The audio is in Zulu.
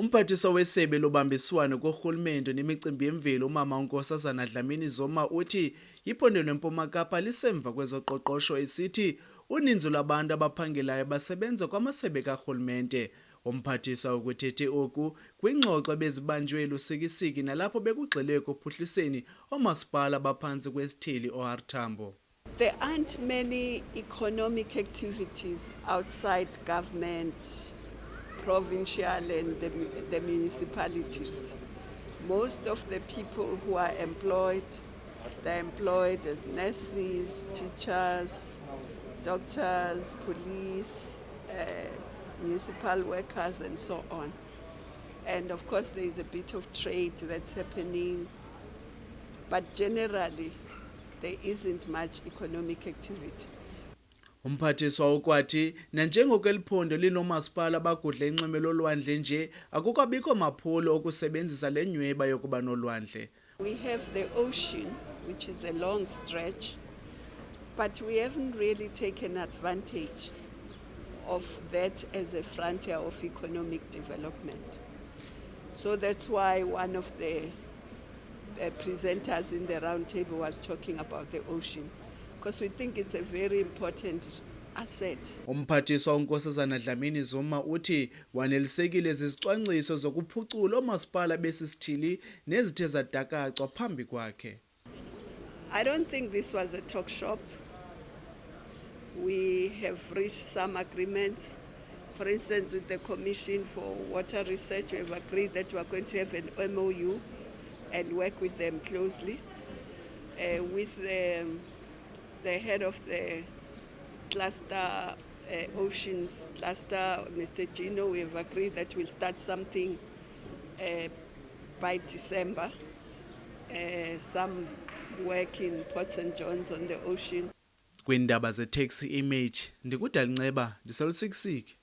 Umphathiswa wesebe lobambiswano kohulumende nemicimbi yemvelo umama Nkosazana Dlamini Zuma uthi iphondo lempuma Kapa lisemva kwezoqoqosho esithi uninzi lwabantu abaphangelayo basebenza kwamasebe kahulumende. Umphathiswa ukuthethe oku kwingxoxo bezibanjwe lusikisiki nalapho bekugxile ekuphuhliseni oomasipala abaphantsi kwesithili OR Tambo. There aren't many economic activities outside government, provincial and the municipalities. Most of the people who are employed, they're employed as nurses, teachers, doctors, police, municipal workers and so on. And of course there is a bit of trade that's happening, but generally there isn't much economic activity. Umphathiswa ukwathi nanjengoko eliphondo linomasipala abagudla inxweme lolwandle nje akukabikho maphulo okusebenzisa le nyweba yokuba nolwandle. We have the ocean, which is a long stretch, but we haven't really taken advantage of that as a frontier of economic development. So that's why one of the presenters in the round table was talking about the ocean, because we think it's a very important asset. Umphathiswa Nkosazana Dlamini Zuma uthi wanelisekile zizicwangciso zokuphucula oomasipala besisithili nezithe zadakacwa phambi kwakhe. I don't think this was a talk shop. We have reached some agreements. For instance, with the Commission for Water Research, we have agreed that we are going to have an MOU and work with them closely. With the head of the cluster, Oceans cluster, Mr. Gino, we have agreed that we'll start something by December. Some work in Port St. John's on the ocean. Kwindaba ze taxi image ndikudala Nceba ndiselusikisiki.